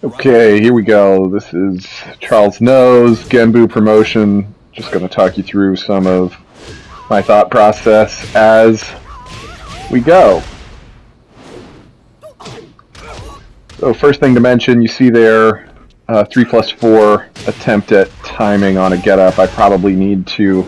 Okay, here we go. This is chaulesNOOO's Genbu promotion. Just going to talk you through some of my thought process as we go. So first thing to mention, you see there 3+4 attempt at timing on a get up. I probably need to,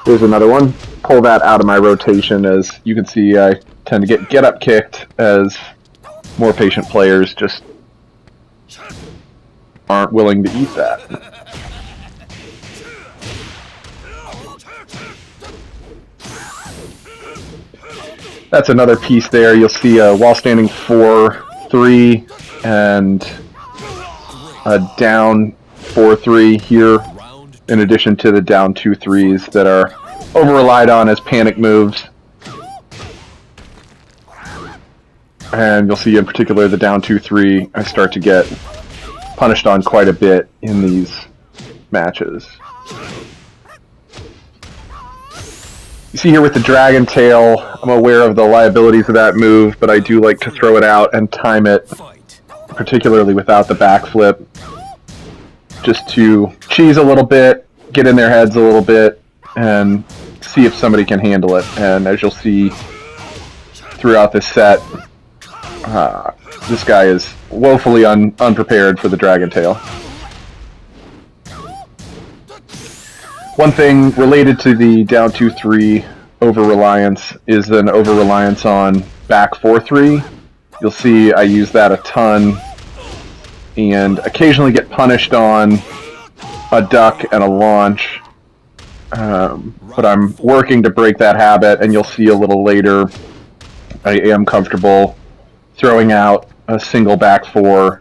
here's another one, pull that out of my rotation. As you can see, I tend to get up kicked as more patient players just aren't willing to eat that. That's another piece there. You'll see a wall standing 4-3 and a down 4-3 here, in addition to the down 2-3s that are over-relied on as panic moves. And you'll see in particular the down 2-3 I start to get punished on quite a bit in these matches. You see here with the Dragon Tail, I'm aware of the liabilities of that move, but I do like to throw it out and time it, particularly without the backflip, just to cheese a little bit, get in their heads a little bit, and see if somebody can handle it. And as you'll see throughout this set, this guy is woefully unprepared for the Dragon Tail. One thing related to the down 2-3 over-reliance is an over-reliance on back 4-3. You'll see I use that a ton and occasionally get punished on a duck and a launch. But I'm working to break that habit, and you'll see a little later I am comfortable throwing out a single back 4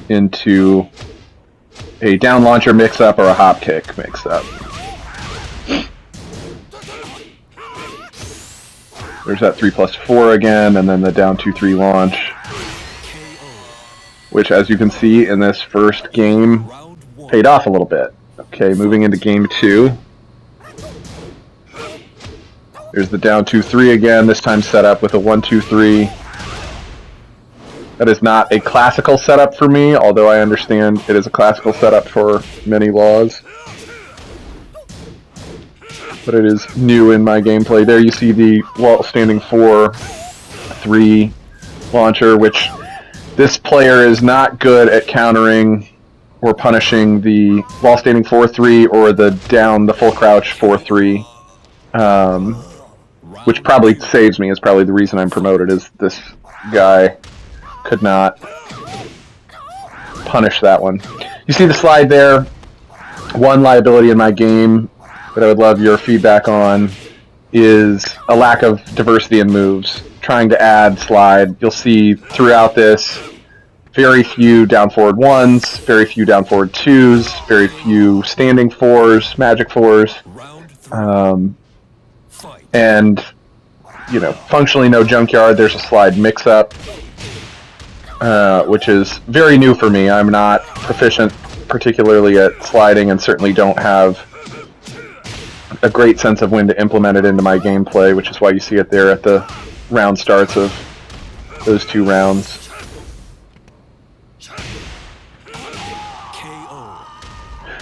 into a down launcher mix-up or a hop kick mix-up. There's that 3+4 again, and then the down 2-3 launch, which, as you can see in this first game, paid off a little bit. Okay, moving into game 2. There's the down 2-3 again, this time set up with a 1-2-3. That is not a classical setup for me, although I understand it is a classical setup for many laws. But it is new in my gameplay. There you see the wall standing 4-3 launcher, which this player is not good at countering or punishing the wall standing 4-3 or the full crouch 4-3, which probably saves me. Is probably the reason I'm promoted, is this guy could not punish that one. You see the slide there. One liability in my game that I would love your feedback on is a lack of diversity in moves. Trying to add slide, you'll see throughout this very few down forward 1s, very few down forward 2s, very few standing 4s, magic 4s, and functionally no junkyard. There's a slide mix-up, which is very new for me. I'm not proficient particularly at sliding, and certainly don't have a great sense of when to implement it into my gameplay, which is why you see it there at the round starts of those 2 rounds.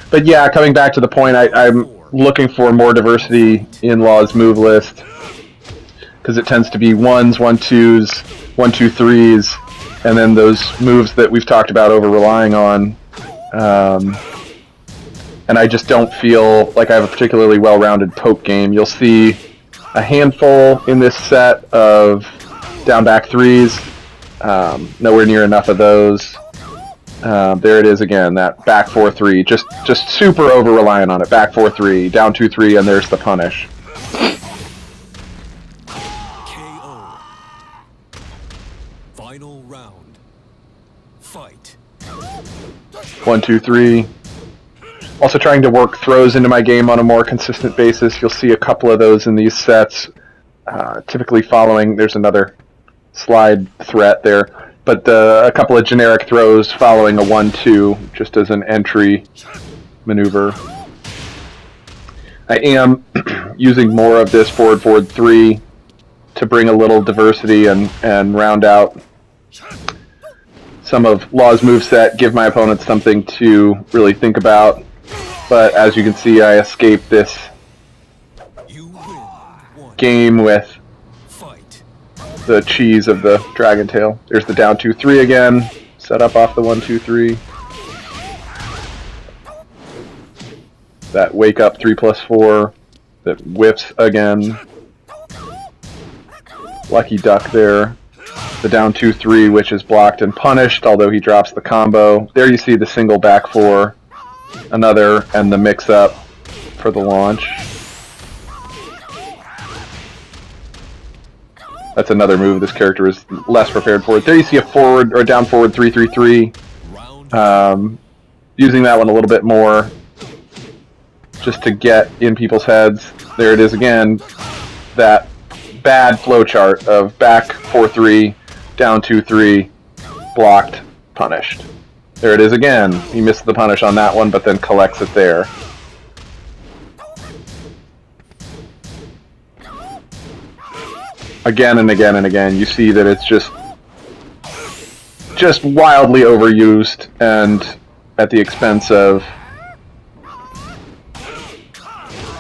But yeah, coming back to the point, I'm looking for more diversity in Law's move list, because it tends to be 1s, 1-2s, 1-2-3s, and then those moves that we've talked about over-relying on. And I just don't feel like I have a particularly well-rounded poke game. You'll see a handful in this set of down back 3s, nowhere near enough of those. There it is again, that back 4-3, just super over-reliant on it. Back 4-3, down 2-3, and there's the punish. KO. Final round. Fight. 1-2-3. Also trying to work throws into my game on a more consistent basis. You'll see a couple of those in these sets, typically following, there's another slide threat there, but a couple of generic throws following a 1-2, just as an entry maneuver. I am using more of this forward 3 to bring a little diversity and round out some of Law's moveset, give my opponents something to really think about. But as you can see, I escaped this You win. 1. game with Fight. the cheese of the Dragon Tail. There's the down 2-3 again. Set up off the 1-2-3. That wake up 3+4 that whiffs again. Lucky duck there. The down 2-3, which is blocked and punished, although he drops the combo. There you see the single back 4, another, and the mix up for the launch. That's another move this character is less prepared for. There you see a forward or down forward 3-3-3. Using that one a little bit more just to get in people's heads. There it is again. That bad flowchart of back 4-3, down 2-3, blocked, punished. There it is again. He missed the punish on that one, but then collects it there. Again and again and again, you see that it's just wildly overused and at the expense of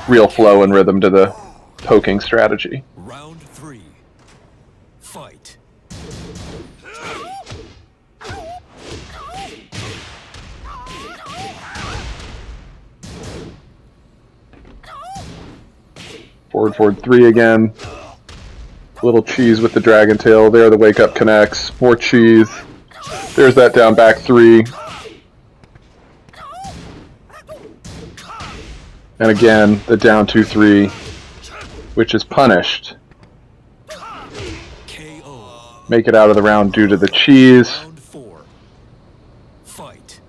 real flow and rhythm to the poking strategy. Round 3. Fight. Forward 3 again. Little cheese with the Dragon Tail. There the wake up connects. More cheese. There's that down back 3. And again, the down 2-3, which is punished. KO. Make it out of the round due to the cheese. Round 4. Fight.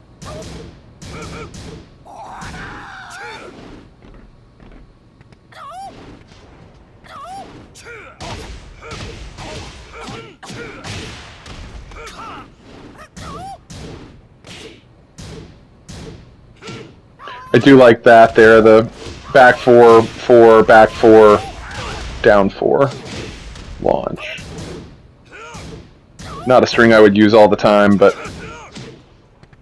I do like that there, the back 4, 4, back 4, down 4 launch. Not a string I would use all the time, but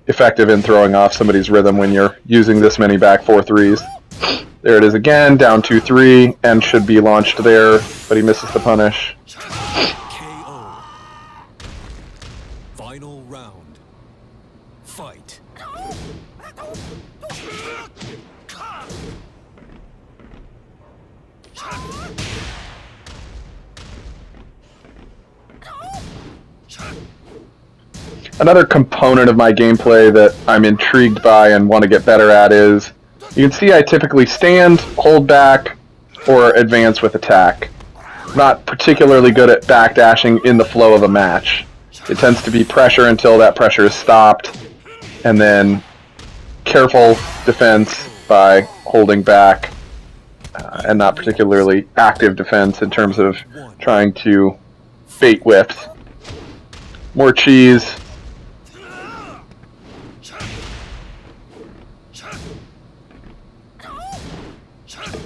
effective in throwing off somebody's rhythm when you're using this many back 4-3s. There it is again, down 2-3, and should be launched there, but he misses the punish. KO. Final round. Fight. Another component of my gameplay that I'm intrigued by and want to get better at is, you can see I typically stand, hold back, or advance with attack. I'm not particularly good at backdashing in the flow of a match. It tends to be pressure until that pressure is stopped, and then careful defense by holding back, and not particularly active defense in terms of trying to bait whiffs. More cheese.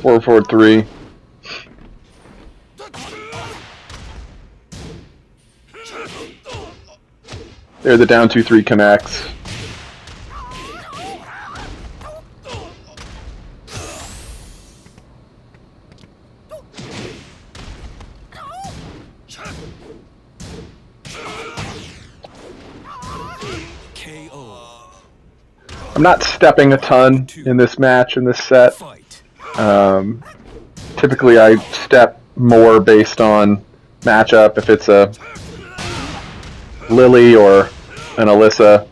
Forward 3. There the down 2-3 connects. KO. I'm not stepping a ton in this match, in this set. Fight. Typically I step more based on matchup. If it's a Lily or an Alyssa,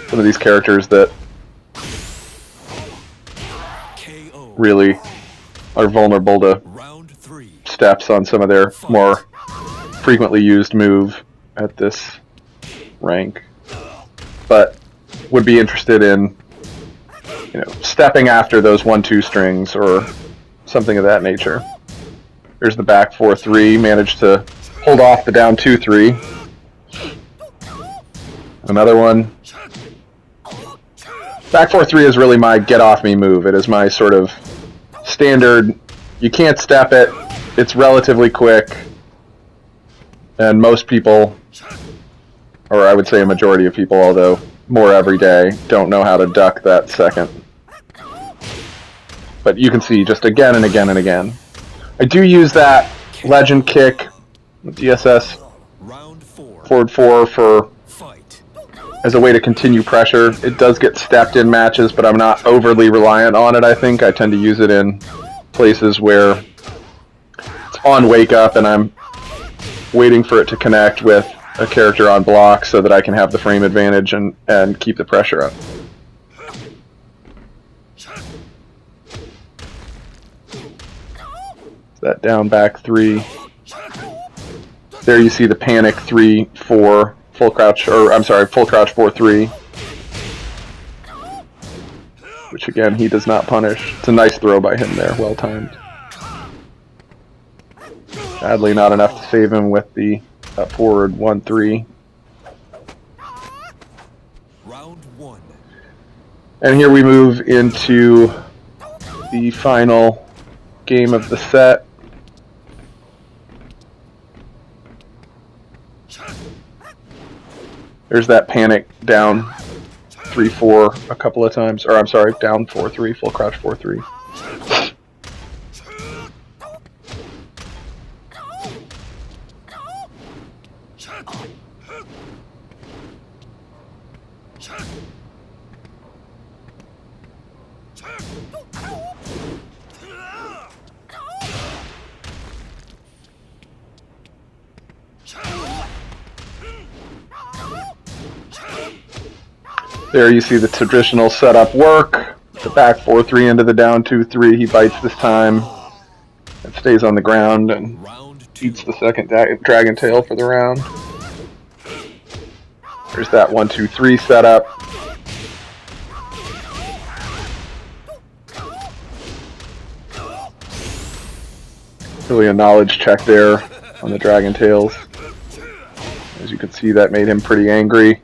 some of these characters that KO. really are vulnerable to Round 3. steps on some of their more frequently used move at this rank. But would be interested in, you know, stepping after those 1-2 strings or something of that nature. There's the back 4-3, managed to hold off the down 2-3. Another one. Back 4-3 is really my get off me move. It is my sort of standard, you can't step it, it's relatively quick, and most people or I would say a majority of people, although more every day, don't know how to duck that second. But you can see just again and again and again. I do use that legend kick, DSS Round 4. forward 4 for Fight. as a way to continue pressure. It does get stepped in matches, but I'm not overly reliant on it, I think. I tend to use it in places where it's on wake up and I'm waiting for it to connect with a character on block so that I can have the frame advantage and keep the pressure up. That down back 3. There you see the panic 3-4 full crouch, or I'm sorry, full crouch 4-3, which again he does not punish. It's a nice throw by him there, well timed. Sadly, not enough to save him with the up forward 1-3. Round 1. And here we move into the final game of the set. There's that panic down 3-4 a couple of times, or I'm sorry, down 4-3, full crouch 4-3. There you see the traditional setup work. The back 4-3 into the down 2-3. He bites this time. It stays on the ground and eats the second dragon tail for the round. There's that 1-2-3 setup. Really a knowledge check there on the dragon tails. As you can see, that made him pretty angry.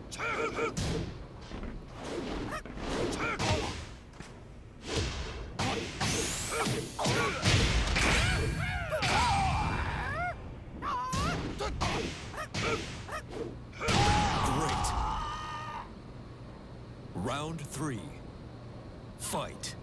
Round 3. Fight.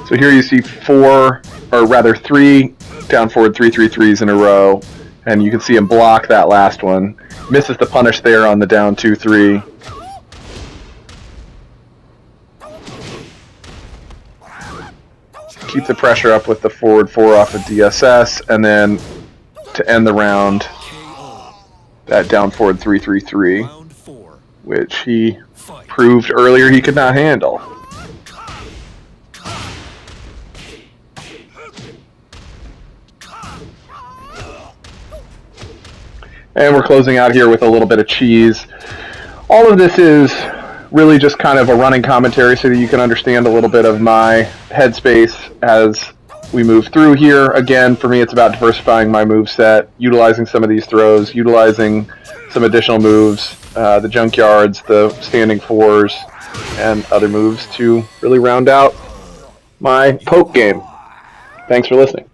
So here you see 4, or rather 3 down forward 3-3-3s in a row, and you can see him block that last one. Misses the punish there on the down 2-3. Keep the pressure up with the forward 4 off of DSS, and then to end the round, that down forward 3-3-3, which he proved earlier he could not handle. And we're closing out here with a little bit of cheese. All of this is really just kind of a running commentary so that you can understand a little bit of my headspace as we move through here. Again, for me, it's about diversifying my move set, utilizing some of these throws, utilizing some additional moves, the junkyards, the standing 4s, and other moves to really round out my poke game. Thanks for listening.